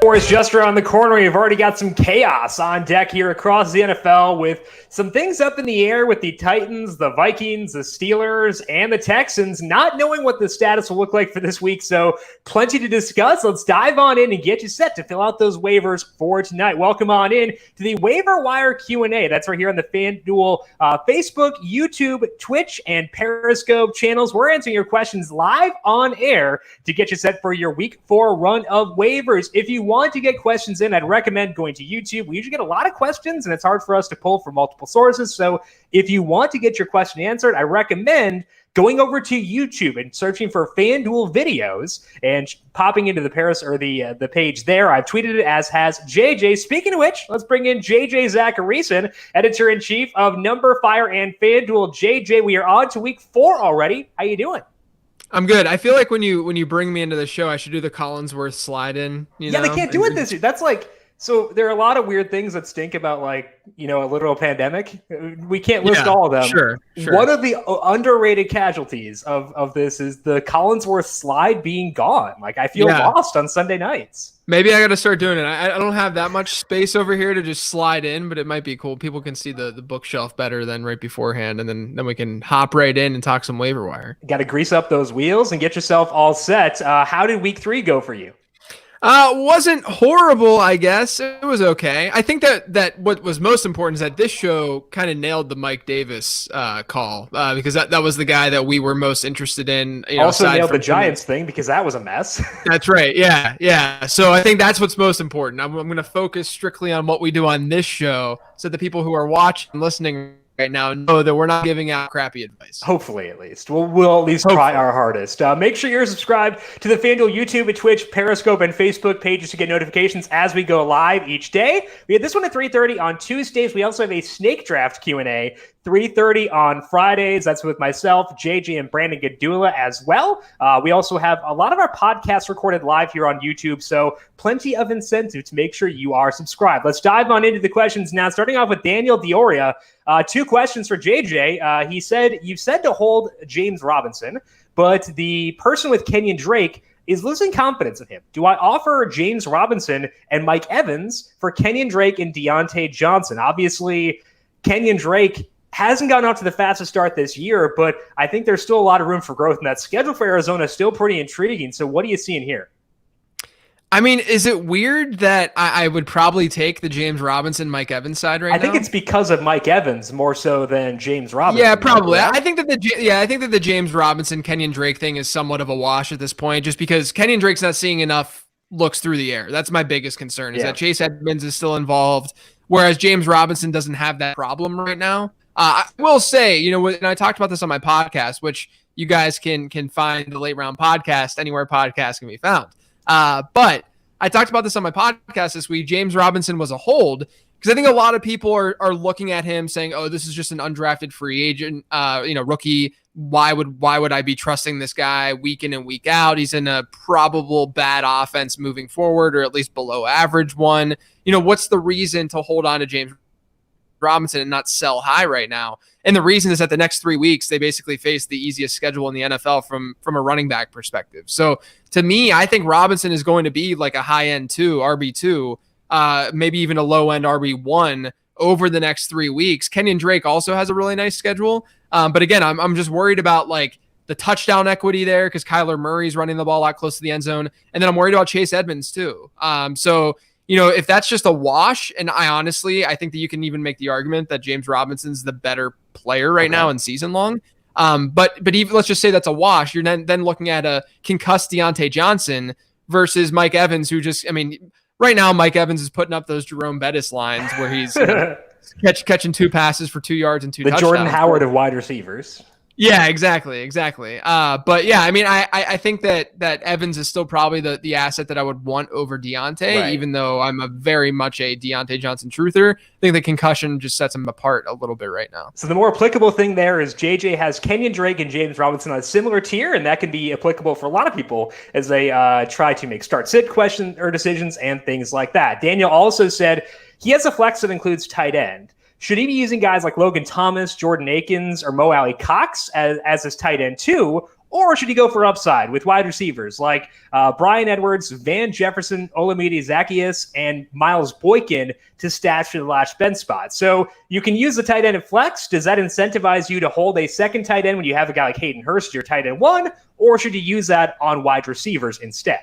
Boris just around the corner. We've already got some chaos on deck here across the NFL with some things up in the air with the Titans, the Vikings, the Steelers, and the Texans not knowing what the status will look like for this week. So plenty to discuss. Let's dive on in and get you set to fill out those waivers for tonight. Welcome on in to the Waiver Wire Q&A. That's right here on the FanDuel Facebook, YouTube, Twitch, and Periscope channels. We're answering your questions live on air to get you set for your Week 4 run of waivers. If you want to get questions in, I'd recommend going to YouTube. We usually get a lot of questions, and it's hard for us to pull from multiple sources. So if you want to get your question answered, I recommend going over to YouTube and searching for FanDuel videos and popping into the the page there. I've tweeted it, as has JJ. Speaking of which, let's bring in JJ Zachariason, editor-in-chief of numberFire and FanDuel. JJ, we are on to Week 4 already. How you doing? I'm good. I feel like when you bring me into the show, I should do the Collinsworth slide in. They can't do it this year. That's like, so there are a lot of weird things that stink about, like, a literal pandemic. We can't list all of them. Sure. One of the underrated casualties of this is the Collinsworth slide being gone. Like, I feel lost on Sunday nights. Maybe I got to start doing it. I don't have that much space over here to just slide in, but it might be cool. People can see the bookshelf better than right beforehand, and then we can hop right in and talk some waiver wire. Got to grease up those wheels and get yourself all set. How did Week 3 go for you? Wasn't horrible, I guess. It was okay. I think that what was most important is that this show kind of nailed the Mike Davis call because that was the guy that we were most interested in. Also nailed the Giants thing because that was a mess. That's right. Yeah. So I think that's what's most important. I'm going to focus strictly on what we do on this show so the people who are watching and listening right now know that we're not giving out crappy advice. Hopefully, at least. We'll at least try our hardest. Make sure you're subscribed to the FanDuel YouTube, Twitch, Periscope, and Facebook pages to get notifications as we go live each day. We had this one at 3:30 on Tuesdays. We also have a snake draft Q&A, 3:30 on Fridays. That's with myself, JJ, and Brandon Gadula as well. We also have a lot of our podcasts recorded live here on YouTube, so plenty of incentive to make sure you are subscribed. Let's dive on into the questions now, starting off with Daniel Dioria. 2 questions for JJ. He said, you've said to hold James Robinson, but the person with Kenyon Drake is losing confidence in him. Do I offer James Robinson and Mike Evans for Kenyon Drake and Deontay Johnson? Obviously, Kenyon Drake hasn't gotten off to the fastest start this year, but I think there's still a lot of room for growth, and that schedule for Arizona is still pretty intriguing. So what are you seeing here? I mean, is it weird that I would probably take the James Robinson, Mike Evans side right now? I think it's because of Mike Evans more so than James Robinson. Yeah, probably. I think that the James Robinson, Kenyon Drake thing is somewhat of a wash at this point, just because Kenyon Drake's not seeing enough looks through the air. That's my biggest concern, is that Chase Edmonds is still involved, whereas James Robinson doesn't have that problem right now. I will say, and I talked about this on my podcast, which you guys can find the Late Round Podcast anywhere podcasts can be found. But I talked about this on my podcast this week. James Robinson was a hold because I think a lot of people are looking at him saying, "Oh, this is just an undrafted free agent, rookie. Why would I be trusting this guy week in and week out? He's in a probable bad offense moving forward, or at least below average one. What's the reason to hold on to James Robinson and not sell high right now?" And the reason is that the next 3 weeks, they basically face the easiest schedule in the NFL from a running back perspective. So to me, I think Robinson is going to be like a high-end RB2, maybe even a low-end RB1 over the next 3 weeks. Kenyon Drake also has a really nice schedule. But again, I'm just worried about like the touchdown equity there because Kyler Murray's running the ball a lot close to the end zone. And then I'm worried about Chase Edmonds too. So if that's just a wash, and I think that you can even make the argument that James Robinson's the better player right now in season long. But even let's just say that's a wash. You're then looking at a concussed Deontay Johnson versus Mike Evans, who right now Mike Evans is putting up those Jerome Bettis lines where he's catching 2 passes for 2 yards and 2 touchdowns. The Jordan Howard of wide receivers. Yeah, exactly. But yeah, I mean, I think that Evans is still probably the asset that I would want over Deontay, even though I'm very much a Deontay Johnson truther. I think the concussion just sets him apart a little bit right now. So the more applicable thing there is JJ has Kenyon Drake and James Robinson on a similar tier, and that can be applicable for a lot of people as they try to make start-sit question or decisions and things like that. Daniel also said he has a flex that includes tight end. Should he be using guys like Logan Thomas, Jordan Akins, or AlieCox as his tight end too? Or should he go for upside with wide receivers like Bryan Edwards, Van Jefferson, Olamide Zaccheaus, and Miles Boykin to stash for the last bench spot? So you can use the tight end at flex. Does that incentivize you to hold a second tight end when you have a guy like Hayden Hurst, your tight end 1? Or should you use that on wide receivers instead?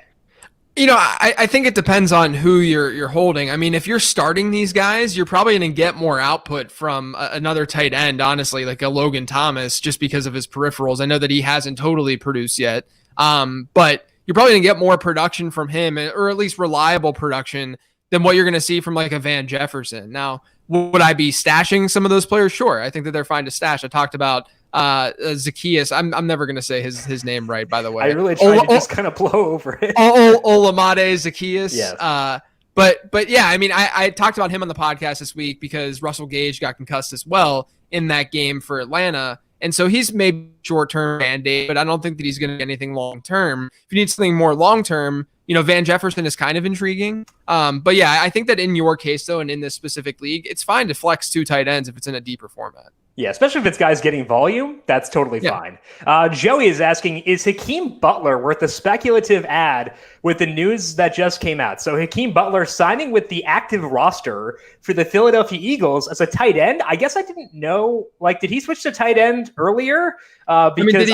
I think it depends on who you're holding. I mean, if you're starting these guys, you're probably going to get more output from another tight end, honestly, like a Logan Thomas, just because of his peripherals. I know that he hasn't totally produced yet, but you're probably going to get more production from him, or at least reliable production, than what you're going to see from like a Van Jefferson. Now, would I be stashing some of those players? Sure. I think that they're fine to stash. I talked about Zaccheaus. I'm never going to say his name right, by the way. I really tried to just kind of blow over it. Olamide Zaccheaus. Yes. But yeah, I mean, I talked about him on the podcast this week because Russell Gage got concussed as well in that game for Atlanta. And so he's maybe short-term Band-Aid, but I don't think that he's going to get anything long-term. If you need something more long-term, Van Jefferson is kind of intriguing. But yeah, I think that in your case, though, and in this specific league, it's fine to flex 2 tight ends if it's in a deeper format. Yeah, especially if it's guys getting volume, that's totally fine. Joey is asking, is Hakeem Butler worth a speculative ad with the news that just came out? So Hakeem Butler signing with the active roster for the Philadelphia Eagles as a tight end. I guess I didn't know. Like, did he switch to tight end earlier? Because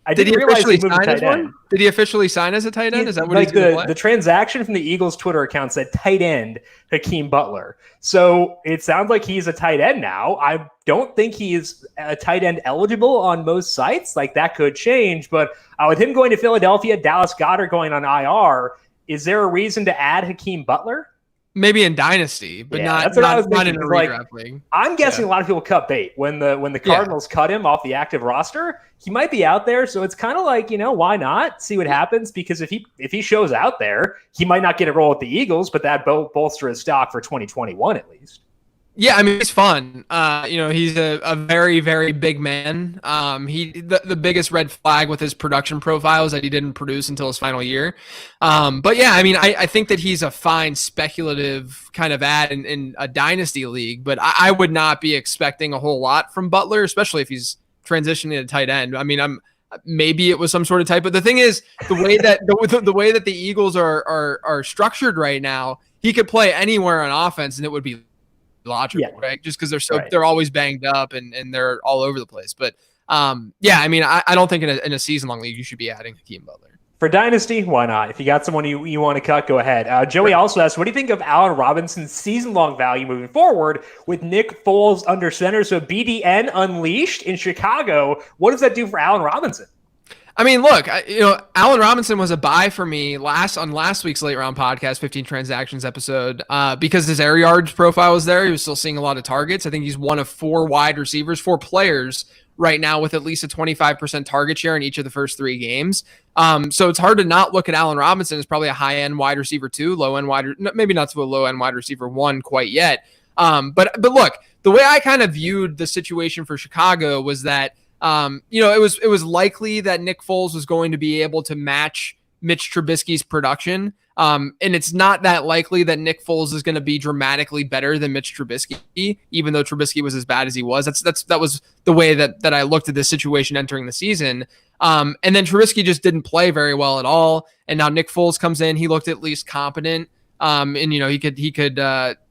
I didn't realize he moved to tight end. Did he officially sign as a tight end? Is that what like he's going to play? The transaction from the Eagles Twitter account said tight end Hakeem Butler. So it sounds like he's a tight end now. I don't think he is a tight end eligible on most sites. Like, that could change. But with him going to Philadelphia, Dallas Goedert going on IR, is there a reason to add Hakeem Butler? Maybe in Dynasty, but not in a redraft league. I'm guessing a lot of people cut bait. When the Cardinals cut him off the active roster, he might be out there. So it's kind of like, why not see what happens? Because if he shows out there, he might not get a role with the Eagles, but that bolster his stock for 2021 at least. Yeah, I mean, he's fun. He's a very, very big man. The biggest red flag with his production profile is that he didn't produce until his final year. But yeah, I mean, I think that he's a fine speculative kind of ad in a dynasty league, but I would not be expecting a whole lot from Butler, especially if he's transitioning to tight end. I mean, maybe it was some sort of type, but the thing is, the way that the way that the Eagles are structured right now, he could play anywhere on offense and it would be logical, right? Just because they're always banged up and they're all over the place. But I mean, I don't think in a season-long league you should be adding Hakeem Butler. For Dynasty, why not? If you got someone you want to cut, go ahead. Joey also asked, what do you think of Allen Robinson's season-long value moving forward with Nick Foles under center? So BDN unleashed in Chicago. What does that do for Allen Robinson? I mean, look, Allen Robinson was a buy for me on last week's Late Round Podcast, 15 Transactions episode, because his air yards profile was there. He was still seeing a lot of targets. I think he's one of 4 players right now with at least a 25% target share in each of the first 3 games. So it's hard to not look at Allen Robinson as probably a high-end wide receiver 2, maybe not to a low-end wide receiver 1 quite yet. But look, the way I kind of viewed the situation for Chicago was that it was likely that Nick Foles was going to be able to match Mitch Trubisky's production. And it's not that likely that Nick Foles is going to be dramatically better than Mitch Trubisky, even though Trubisky was as bad as he was. That was the way that I looked at this situation entering the season. And then Trubisky just didn't play very well at all. And now Nick Foles comes in. He looked at least competent. And he could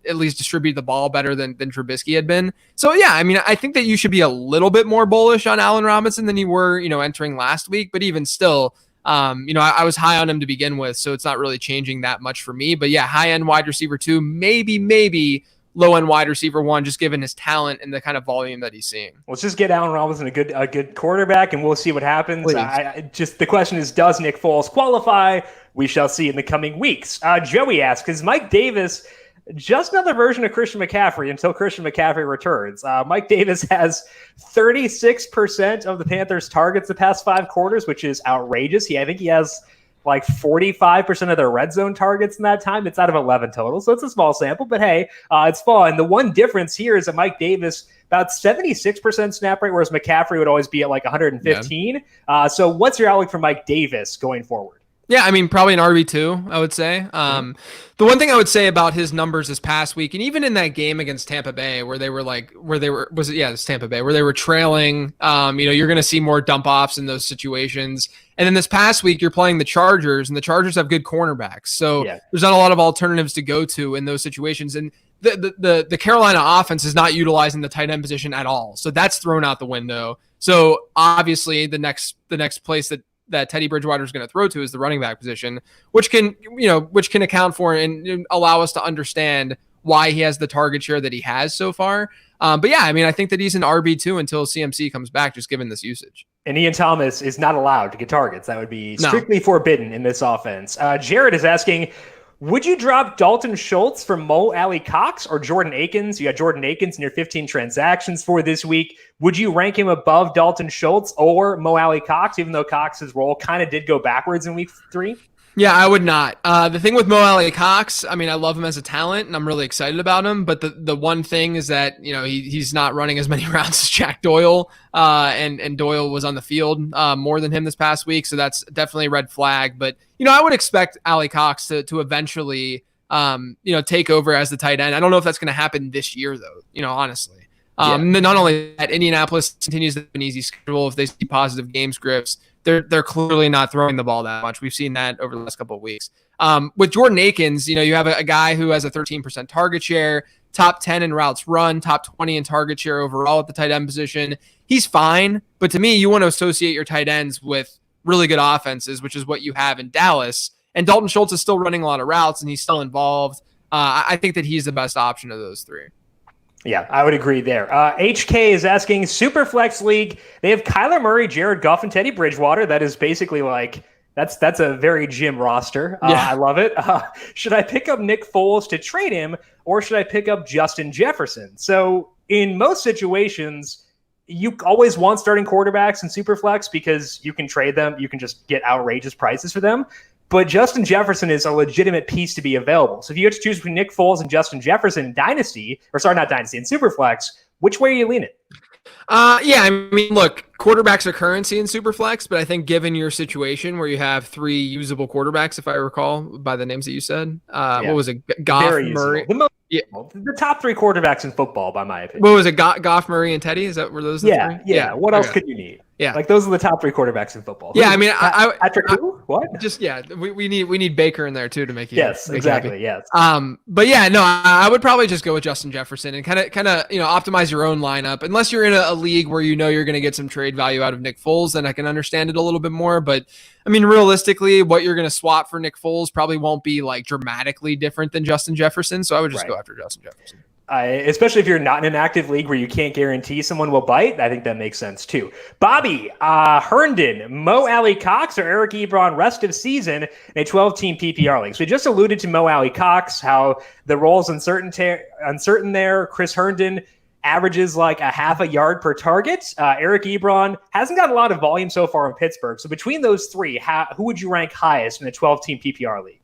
at least distribute the ball better than Trubisky had been. So yeah, I mean, I think that you should be a little bit more bullish on Allen Robinson than you were, entering last week. But even still, I was high on him to begin with, so it's not really changing that much for me. But yeah, high end wide receiver 2, maybe low end wide receiver 1, just given his talent and the kind of volume that he's seeing. Let's just get Allen Robinson a good quarterback, and we'll see what happens. The question is, does Nick Foles qualify? We shall see in the coming weeks. Joey asks, is Mike Davis just another version of Christian McCaffrey until Christian McCaffrey returns? Mike Davis has 36% of the Panthers' targets the past 5 quarters, which is outrageous. I think he has like 45% of their red zone targets in that time. It's out of 11 total, so it's a small sample, but hey, it's fun. The one difference here is that Mike Davis, about 76% snap rate, whereas McCaffrey would always be at like 115. Yeah. So what's your outlook for Mike Davis going forward? Yeah, I mean, probably an RB2, I would say. The one thing I would say about his numbers this past week, and even in that game against Tampa Bay, where they were it's Tampa Bay, where they were trailing, you're going to see more dump offs in those situations. And then this past week, you're playing the Chargers, and the Chargers have good cornerbacks. So there's not a lot of alternatives to go to in those situations. And the Carolina offense is not utilizing the tight end position at all. So that's thrown out the window. So obviously the next place that Teddy Bridgewater is going to throw to is the running back position, which can account for and allow us to understand why he has the target share that he has so far. But yeah, I mean, I think that he's an RB2 until CMC comes back, just given this usage. And Ian Thomas is not allowed to get targets. That would be strictly forbidden in this offense. Jared is asking, would you drop Dalton Schultz for Mo AlieCox or Jordan Akins? You got Jordan Akins in your 15 transactions for this week. Would you rank him above Dalton Schultz or Mo AlieCox, even though Cox's role kind of did go backwards in week 3? Yeah, I would not. The thing with Mo AlieCox, I mean, I love him as a talent, and I'm really excited about him. But the one thing is that he's not running as many rounds as Jack Doyle, and Doyle was on the field more than him this past week, so that's definitely a red flag. But I would expect AlieCox to eventually take over as the tight end. I don't know if that's going to happen this year, though. Honestly. Not only that, Indianapolis continues to have an easy schedule. If they see positive game scripts, they're clearly not throwing the ball that much. We've seen that over the last couple of weeks. With Jordan Akins, you have a guy who has a 13% target share, top 10 in routes run, top 20 in target share overall at the tight end position. He's fine, but to me, you want to associate your tight ends with really good offenses, which is what you have in Dallas. And Dalton Schultz is still running a lot of routes, and he's still involved. I think that he's the best option of those three. Yeah, I would agree there. HK is asking, Superflex League, they have Kyler Murray, Jared Goff, and Teddy Bridgewater. That is basically that's a very gym roster. I love it. Should I pick up Nick Foles to trade him, or should I pick up Justin Jefferson? So in most situations, you always want starting quarterbacks in Superflex because you can trade them. You can just get outrageous prices for them. But Justin Jefferson is a legitimate piece to be available. So if you had to choose between Nick Foles and Justin Jefferson in Dynasty, in Superflex, which way are you leaning? I mean, look, quarterbacks are currency in Superflex, but I think given your situation where you have 3 usable quarterbacks, if I recall, by the names that you said, what was it? Goff, Murray. The top 3 quarterbacks in football, by my opinion. What was it? Goff, Murray, and Teddy? Were those the 3? Yeah. What else could you need? Yeah, those are the top 3 quarterbacks in football. Yeah, I mean, Patrick who? What? Just we need Baker in there too to make you. Yes, exactly. Yes. But yeah, no, I would probably just go with Justin Jefferson and kind of optimize your own lineup. Unless you're in a league where you're going to get some trade value out of Nick Foles, then I can understand it a little bit more. But I mean, realistically, what you're going to swap for Nick Foles probably won't be dramatically different than Justin Jefferson. So I would just go after Justin Jefferson. Especially if you're not in an active league where you can't guarantee someone will bite, I think that makes sense too. Bobby, Herndon, Mo AlieCox, or Eric Ebron rest of season in a 12-team PPR league. So we just alluded to Mo AlieCox, how the role's uncertain there. Chris Herndon averages a half a yard per target. Eric Ebron hasn't got a lot of volume so far in Pittsburgh. So between those 3, who would you rank highest in a 12-team PPR league?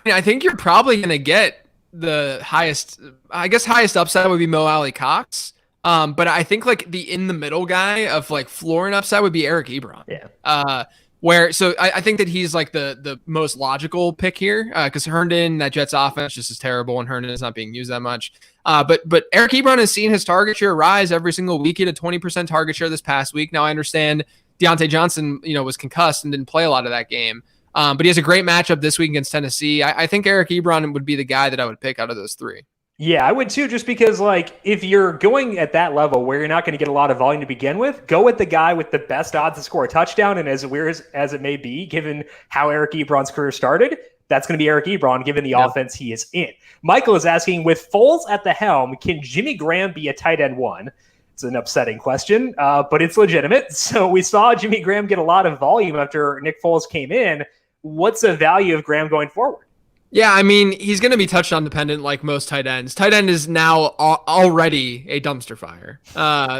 I think you're probably going to get the highest upside would be Mo AlieCox. But I think the in the middle guy of floor and upside would be Eric Ebron. Yeah. I think that he's the most logical pick here because Herndon, that Jets offense just is terrible and Herndon is not being used that much. But Eric Ebron has seen his target share rise every single week. He had a 20% target share this past week. Now I understand Deontay Johnson, was concussed and didn't play a lot of that game. But he has a great matchup this week against Tennessee. I think Eric Ebron would be the guy that I would pick out of those 3. Yeah, I would too, just because if you're going at that level where you're not going to get a lot of volume to begin with, go with the guy with the best odds to score a touchdown. And as weird as it may be, given how Eric Ebron's career started, that's going to be Eric Ebron given the offense he is in. Michael is asking, with Foles at the helm, can Jimmy Graham be a tight end 1? It's an upsetting question, but it's legitimate. So we saw Jimmy Graham get a lot of volume after Nick Foles came in. What's the value of Graham going forward? Yeah, I mean, he's going to be touchdown dependent like most tight ends. Tight end is now already a dumpster fire.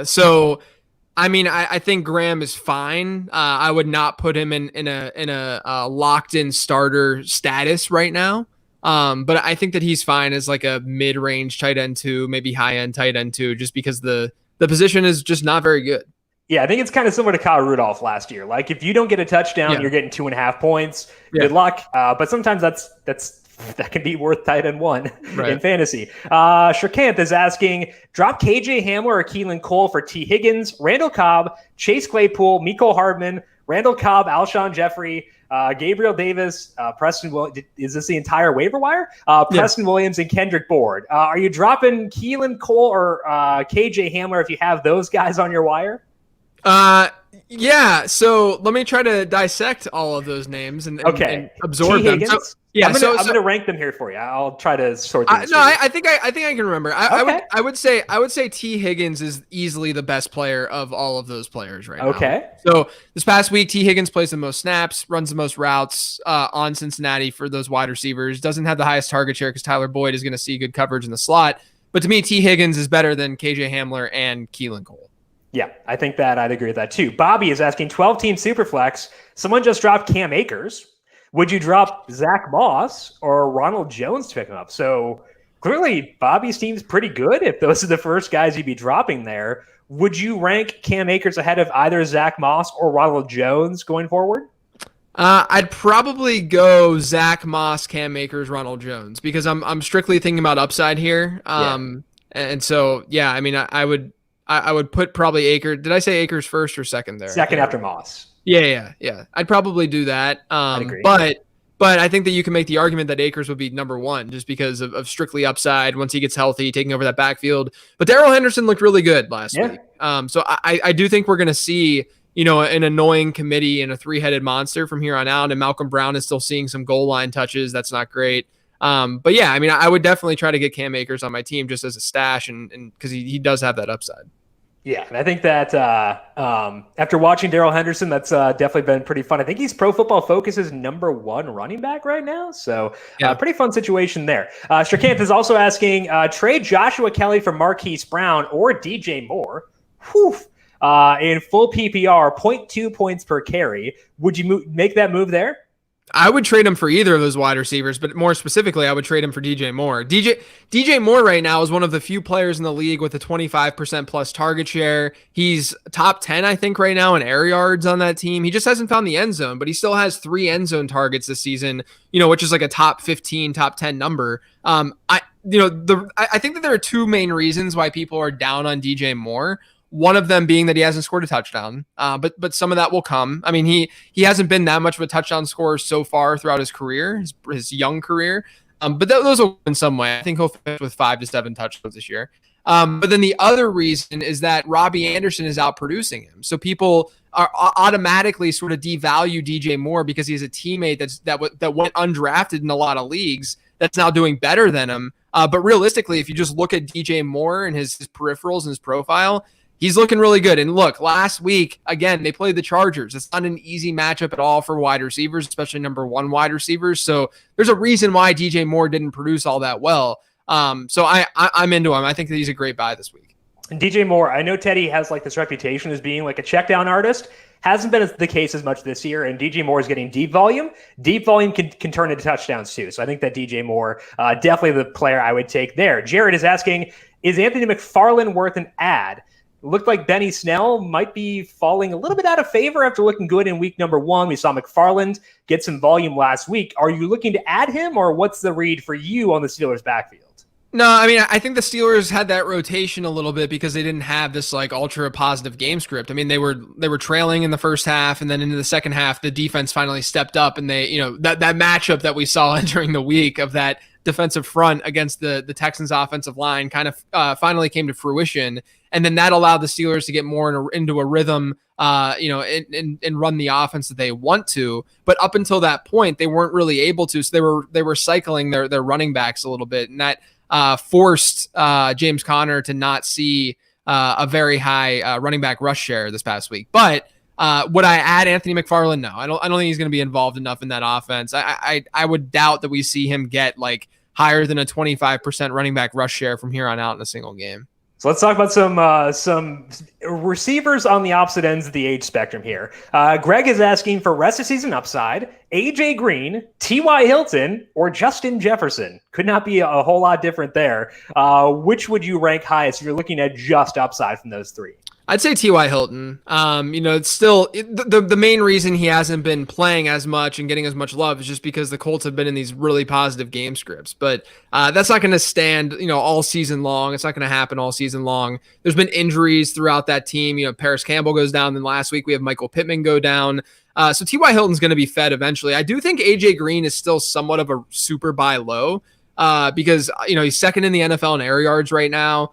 So, I mean, I think Graham is fine. I would not put him in a locked-in starter status right now. But I think that he's fine as a mid-range tight end 2, maybe high-end tight end 2, just because the position is just not very good. Yeah, I think it's kind of similar to Kyle Rudolph last year. Like, if you don't get a touchdown, you're getting 2.5 points. Good luck. But sometimes that can be worth tight end one in fantasy. Shrikant is asking, drop KJ Hamler or Keelan Cole for T. Higgins, Randall Cobb, Chase Claypool, Mecole Hardman, Randall Cobb, Alshon Jeffrey, Gabriel Davis, Preston Williams. Is this the entire waiver wire? Preston Williams and Kendrick Bourne. Are you dropping Keelan Cole or KJ Hamler if you have those guys on your wire? Yeah. So let me try to dissect all of those names and absorb them. So, I'm gonna rank them here for you. I'll try to sort these. I think I can remember. I would say T. Higgins is easily the best player of all of those players right now. Okay. So this past week, T. Higgins plays the most snaps, runs the most routes on Cincinnati for those wide receivers. Doesn't have the highest target share because Tyler Boyd is going to see good coverage in the slot. But to me, T. Higgins is better than KJ Hamler and Keelan Cole. Yeah, I think that I'd agree with that too. Bobby is asking 12-team Superflex. Someone just dropped Cam Akers. Would you drop Zach Moss or Ronald Jones to pick him up? So clearly Bobby's team's pretty good if those are the first guys you'd be dropping there. Would you rank Cam Akers ahead of either Zach Moss or Ronald Jones going forward? I'd probably go Zach Moss, Cam Akers, Ronald Jones because I'm strictly thinking about upside here. And so, yeah, I mean, I would put probably Akers. Did I say Akers first or second there? Second after Moss. Yeah. I'd probably do that. I'd agree. But I think that you can make the argument that Akers would be number one just because of strictly upside once he gets healthy, taking over that backfield. But Darrell Henderson looked really good last week. So I do think we're going to see, an annoying committee and a three-headed monster from here on out. And Malcolm Brown is still seeing some goal line touches. That's not great. But yeah, I mean, I would definitely try to get Cam Akers on my team just as a stash and because he does have that upside. Yeah, and I think that after watching Darrell Henderson, that's definitely been pretty fun. I think he's Pro Football Focus's number one running back right now. So pretty fun situation there. Shrikant is also asking, trade Joshua Kelly for Marquise Brown or DJ Moore. In full PPR, 0.2 points per carry. Would you make that move there? I would trade him for either of those wide receivers, but more specifically, I would trade him for DJ Moore. DJ Moore right now is one of the few players in the league with a 25% plus target share. He's top 10, I think, right now in air yards on that team. He just hasn't found the end zone, but he still has 3 end zone targets this season, which is like a top 15, top 10 number. I think that there are 2 main reasons why people are down on DJ Moore. One of them being that he hasn't scored a touchdown, but some of that will come. I mean, he hasn't been that much of a touchdown scorer so far throughout his career, his young career. But those will in some way. I think he'll finish with 5 to 7 touchdowns this year. But then the other reason is that Robbie Anderson is outproducing him. So people are automatically sort of devalue DJ Moore because he's a teammate that went undrafted in a lot of leagues that's now doing better than him. But realistically, if you just look at DJ Moore and his peripherals and his profile, he's looking really good. And look, last week, again, they played the Chargers. It's not an easy matchup at all for wide receivers, especially number 1 wide receivers. So there's a reason why DJ Moore didn't produce all that well. So I'm into him. I think that he's a great buy this week. And DJ Moore, I know Teddy has like this reputation as being like a check down artist. Hasn't been the case as much this year, and DJ Moore is getting deep volume. Deep volume can turn into touchdowns too. So I think that DJ Moore, definitely the player I would take there. Jared is asking, is Anthony McFarland worth an ad? Looked like Benny Snell might be falling a little bit out of favor after looking good in week number 1. We saw McFarland get some volume last week. Are you looking to add him, or what's the read for you on the Steelers backfield? No, I mean, I think the Steelers had that rotation a little bit because they didn't have this like ultra positive game script. I mean, they were trailing in the first half, and then into the second half, the defense finally stepped up, and they, that matchup that we saw during the week of that defensive front against the Texans offensive line kind of finally came to fruition. And then that allowed the Steelers to get more into a rhythm, and run the offense that they want to. But up until that point, they weren't really able to. So they were cycling their running backs a little bit, and that forced James Conner to not see a very high running back rush share this past week. But would I add Anthony McFarland? No, I don't think he's going to be involved enough in that offense. I would doubt that we see him get like higher than a 25% running back rush share from here on out in a single game. So let's talk about some receivers on the opposite ends of the age spectrum here. Greg is asking for rest of season upside, AJ Green, T.Y. Hilton, or Justin Jefferson. Could not be a whole lot different there. Which would you rank highest if you're looking at just upside from those 3? I'd say T.Y. Hilton. It's still the main reason he hasn't been playing as much and getting as much love is just because the Colts have been in these really positive game scripts. But that's not going to stand, all season long. It's not going to happen all season long. There's been injuries throughout that team. Paris Campbell goes down. Then last week we have Michael Pittman go down. So T.Y. Hilton's going to be fed eventually. I do think A.J. Green is still somewhat of a super buy low because, he's second in the NFL in air yards right now.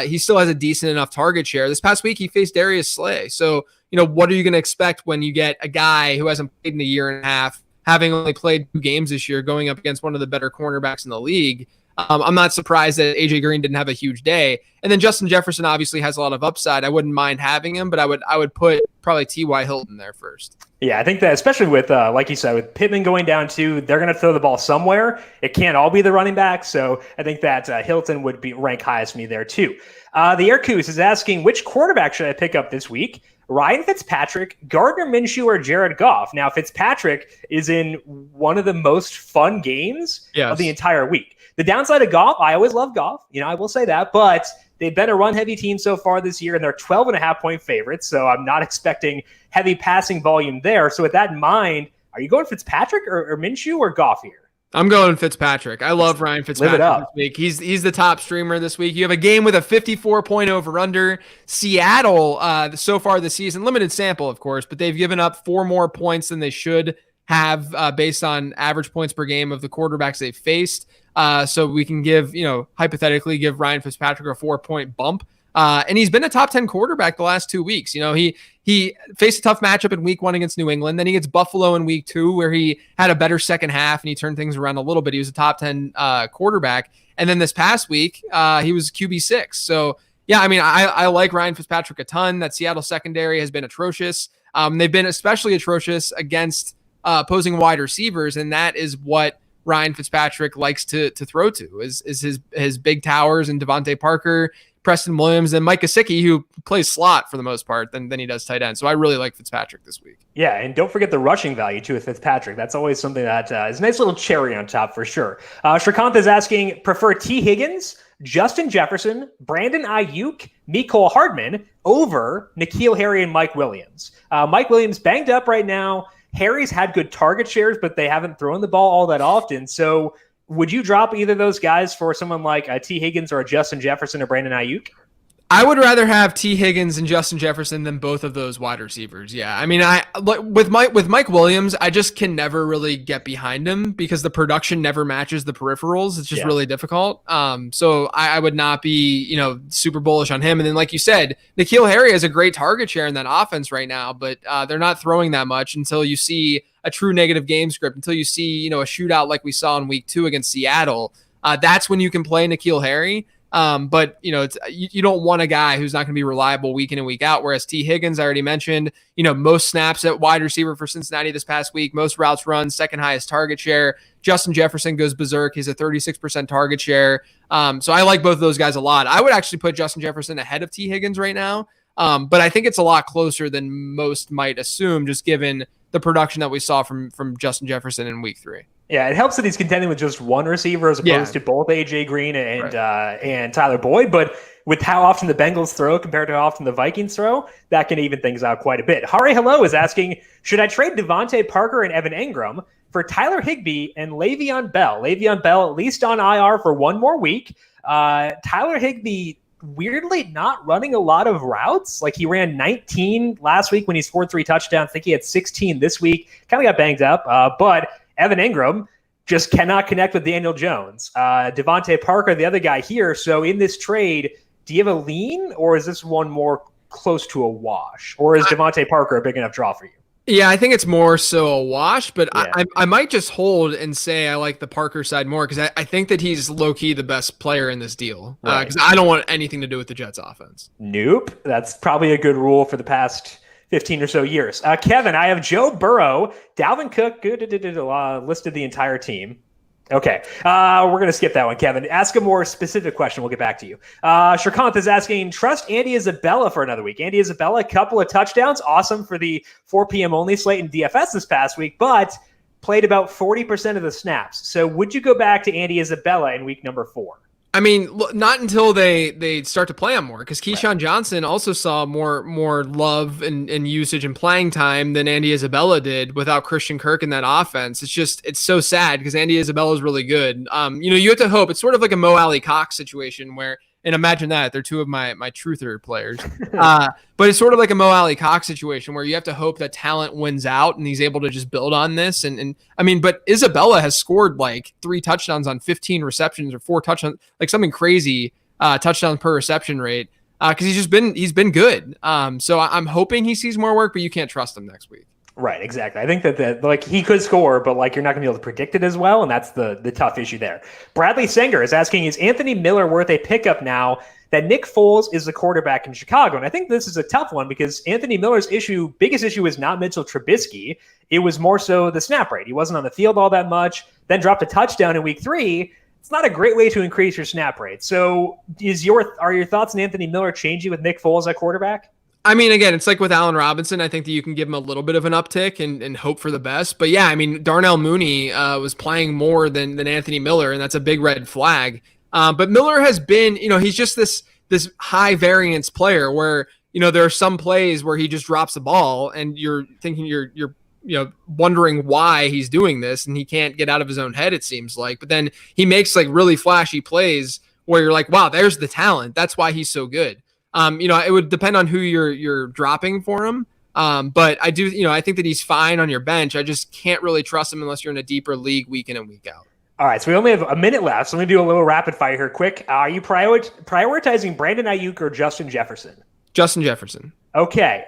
He still has a decent enough target share. This past week, he faced Darius Slay. So, what are you going to expect when you get a guy who hasn't played in a year and a half, having only played 2 games this year, going up against one of the better cornerbacks in the league? I'm not surprised that A.J. Green didn't have a huge day. And then Justin Jefferson obviously has a lot of upside. I wouldn't mind having him, but I would put probably T.Y. Hilton there first. Yeah, I think that especially with, like you said, with Pittman going down too, they're going to throw the ball somewhere. It can't all be the running back. So I think that Hilton would be rank highest for me there too. The Aircoos is asking, which quarterback should I pick up this week? Ryan Fitzpatrick, Gardner Minshew, or Jared Goff? Now, Fitzpatrick is in one of the most fun games of the entire week. The downside of Goff, I always love Goff. I will say that, but they've been a run-heavy team so far this year, and they're 12.5-point favorites, so I'm not expecting heavy passing volume there. So with that in mind, are you going Fitzpatrick or Minshew or Goff here? I'm going Fitzpatrick. I love Ryan Fitzpatrick this week. He's the top streamer this week. You have a game with a 54-point over-under. Seattle, so far this season, limited sample, of course, but they've given up 4 more points than they should have based on average points per game of the quarterbacks they've faced. So we can hypothetically give Ryan Fitzpatrick a 4-point bump. And he's been a top 10 quarterback the last 2 weeks. He faced a tough matchup in week 1 against New England. Then he gets Buffalo in week 2, where he had a better second half and he turned things around a little bit. He was a top 10 quarterback. And then this past week, he was QB6. So yeah, I like Ryan Fitzpatrick a ton. That Seattle secondary has been atrocious. They've been especially atrocious against opposing wide receivers. And that is what Ryan Fitzpatrick likes to throw to is his big towers and Devante Parker, Preston Williams, and Mike Gesicki, who plays slot for the most part than he does tight end. So I really like Fitzpatrick this week. Yeah, and don't forget the rushing value too with Fitzpatrick. That's always something that is a nice little cherry on top for sure. Shrikant is asking, prefer T. Higgins, Justin Jefferson, Brandon Ayuk, Mecole Hardman over N'Keal Harry and Mike Williams. Mike Williams banged up right now. Harry's had good target shares, but they haven't thrown the ball all that often. So would you drop either of those guys for someone like T. Higgins or Justin Jefferson or Brandon Ayuk? I would rather have T. Higgins and Justin Jefferson than both of those wide receivers. Yeah, with Mike Williams, I just can never really get behind him because the production never matches the peripherals. It's just really difficult. So I would not be super bullish on him. And then like you said, N'Keal Harry has a great target share in that offense right now, but they're not throwing that much until you see a true negative game script, until you see a shootout like we saw in week 2 against Seattle. That's when you can play N'Keal Harry. But you don't want a guy who's not going to be reliable week in and week out. Whereas T. Higgins, I already mentioned, most snaps at wide receiver for Cincinnati this past week, most routes run, second highest target share. Justin Jefferson goes berserk. He's a 36% target share. So I like both of those guys a lot. I would actually put Justin Jefferson ahead of T. Higgins right now. But I think it's a lot closer than most might assume, just given the production that we saw from Justin Jefferson in week 3. Yeah, it helps that he's contending with just one receiver as opposed to both A.J. Green and Tyler Boyd. But with how often the Bengals throw compared to how often the Vikings throw, that can even things out quite a bit. Hari Hello is asking, should I trade Devante Parker and Evan Engram for Tyler Higbee and Le'Veon Bell? Le'Veon Bell at least on IR for one more week. Tyler Higbee weirdly not running a lot of routes. Like he ran 19 last week when he scored 3 touchdowns. I think he had 16 this week. Kind of got banged up. But Evan Engram just cannot connect with Daniel Jones. Devante Parker, the other guy here. So in this trade, do you have a lean, or is this one more close to a wash? Or is Devante Parker a big enough draw for you? Yeah, I think it's more so a wash, but I might just hold and say I like the Parker side more because I think that he's low-key the best player in this deal because I don't want anything to do with the Jets offense. Nope. That's probably a good rule for the past 15 or so years. Kevin, I have Joe Burrow, Dalvin Cook, listed the entire team. Okay, we're going to skip that one, Kevin. Ask a more specific question. We'll get back to you. Shrikant is asking, trust Andy Isabella for another week. Andy Isabella, a couple of touchdowns. Awesome for the 4 p.m. only slate in DFS this past week, but played about 40% of the snaps. So would you go back to Andy Isabella in week number 4? I mean, not until they start to play him more, because Keyshawn Johnson also saw more love and usage and playing time than Andy Isabella did without Christian Kirk in that offense. It's so sad because Andy Isabella is really good. You have to hope. It's sort of like a Mo AlieCox situation where, and imagine that they're two of my truther players. But it's sort of like a Mo AlieCox situation where you have to hope that talent wins out and he's able to just build on this. And I mean, but Isabella has scored like 3 touchdowns on 15 receptions or 4 touchdowns, like something crazy, touchdowns per reception rate. Cause he's been good. So I'm hoping he sees more work, but you can't trust him next week. Right, exactly. I think that he could score, but you're not going to be able to predict it as well, and that's the tough issue there. Bradley Sanger is asking, is Anthony Miller worth a pickup now that Nick Foles is the quarterback in Chicago? And I think this is a tough one because Anthony Miller's biggest issue is not Mitchell Trubisky. It was more so the snap rate. He wasn't on the field all that much, then dropped a touchdown in week 3. It's not a great way to increase your snap rate. So are your thoughts on Anthony Miller changing with Nick Foles at quarterback? I mean, again, it's like with Allen Robinson. I think that you can give him a little bit of an uptick and hope for the best. But yeah, I mean, Darnell Mooney was playing more than Anthony Miller, and that's a big red flag. But Miller has been, he's just this high variance player where, there are some plays where he just drops the ball and you're thinking you're wondering why he's doing this and he can't get out of his own head, it seems like. But then he makes like really flashy plays where you're like, wow, there's the talent. That's why he's so good. It would depend on who you're dropping for him. But I do, I think that he's fine on your bench. I just can't really trust him unless you're in a deeper league week in and week out. All right, so we only have a minute left, so let me do a little rapid fire here quick. Are you prioritizing Brandon Ayuk or Justin Jefferson? Justin Jefferson. Okay.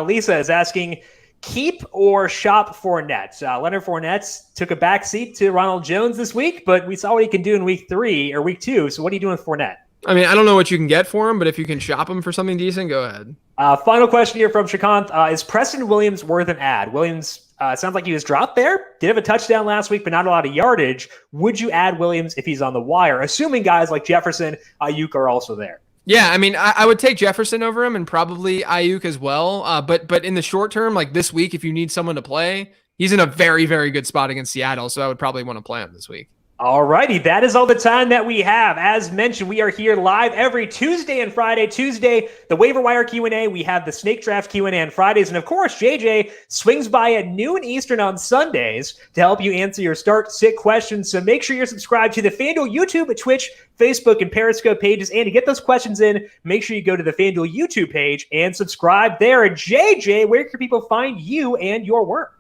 Lisa is asking, keep or shop Fournette? Leonard Fournette took a backseat to Ronald Jones this week, but we saw what he can do in week 3 or week 2. So what are you doing with Fournette? I mean, I don't know what you can get for him, but if you can shop him for something decent, go ahead. Final question here from Shakant. Is Preston Williams worth an ad? Williams sounds like he was dropped there. Did have a touchdown last week, but not a lot of yardage. Would you add Williams if he's on the wire, assuming guys like Jefferson, Ayuk are also there? Yeah, I mean, I would take Jefferson over him and probably Ayuk as well. But in the short term, like this week, if you need someone to play, he's in a very, very good spot against Seattle, so I would probably want to play him this week. All righty, that is all the time that we have. As mentioned, we are here live every Tuesday and Friday. Tuesday, the Waiver Wire Q&A. We have the Snake Draft Q&A on Fridays. And of course, JJ swings by at noon Eastern on Sundays to help you answer your start-sit questions. So make sure you're subscribed to the FanDuel YouTube, Twitch, Facebook, and Periscope pages. And to get those questions in, make sure you go to the FanDuel YouTube page and subscribe there. And JJ, where can people find you and your work?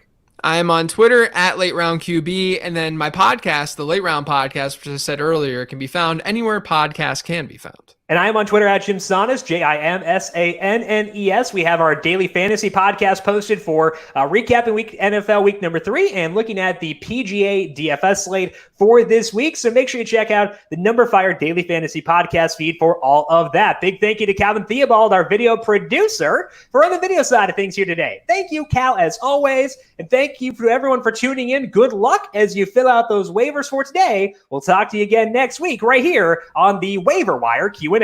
I am on Twitter at Late Round QB, and then my podcast, the Late Round Podcast, which I said earlier, can be found anywhere podcasts can be found. And I am on Twitter at Jim Sannes, JimSannes. We have our daily fantasy podcast posted for recapping NFL week number 3 and looking at the PGA DFS slate for this week. So make sure you check out the numberFire daily fantasy podcast feed for all of that. Big thank you to Calvin Theobald, our video producer, for on the video side of things here today. Thank you, Cal, as always. And thank you to everyone for tuning in. Good luck as you fill out those waivers for today. We'll talk to you again next week right here on the Waiver Wire Q&A.